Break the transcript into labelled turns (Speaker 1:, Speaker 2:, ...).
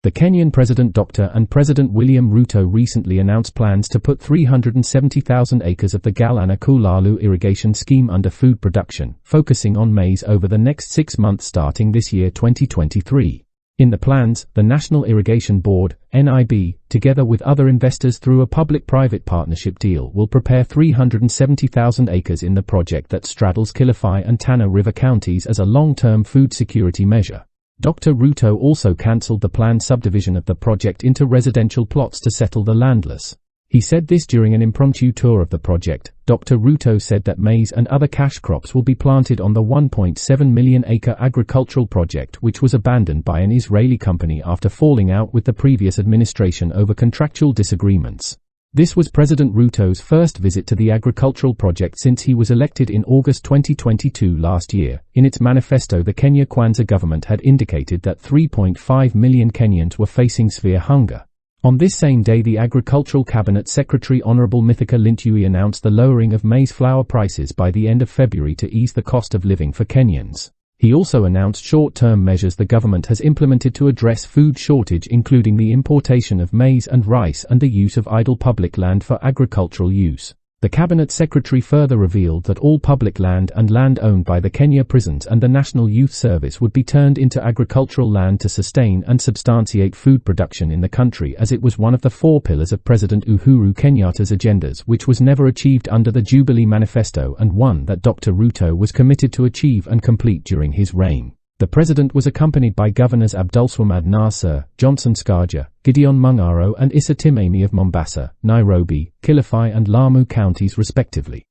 Speaker 1: The Kenyan President Dr. and President William Ruto recently announced plans to put 370,000 acres of the Galana Kulalu irrigation scheme under food production, focusing on maize over the next 6 months starting this year 2023. In the plans, the National Irrigation Board, NIB, together with other investors through a public-private partnership deal, will prepare 370,000 acres in the project that straddles Kilifi and Tana River counties as a long-term food security measure. Dr. Ruto also cancelled the planned subdivision of the project into residential plots to settle the landless. He said this during an impromptu tour of the project. Dr. Ruto said that maize and other cash crops will be planted on the 1.7 million acre agricultural project, which was abandoned by an Israeli company after falling out with the previous administration over contractual disagreements. This was President Ruto's first visit to the agricultural project since he was elected in August 2022 last year. In its manifesto, the Kenya Kwanza government had indicated that 3.5 million Kenyans were facing severe hunger. On this same day, the Agricultural Cabinet Secretary Honorable Mithika Lintui announced the lowering of maize flour prices by the end of February to ease the cost of living for Kenyans. He also announced short-term measures the government has implemented to address food shortage, including the importation of maize and rice and the use of idle public land for agricultural use. The Cabinet Secretary further revealed that all public land and land owned by the Kenya prisons and the National Youth Service would be turned into agricultural land to sustain and substantiate food production in the country, as it was one of the 4 pillars of President Uhuru Kenyatta's agendas, which was never achieved under the Jubilee Manifesto and one that Dr. Ruto was committed to achieve and complete during his reign. The president was accompanied by Governors Abdulswamad Nasser, Johnson Skarja, Gideon Mung'aro and Issa Timamy of Mombasa, Nairobi, Kilifi and Lamu counties respectively.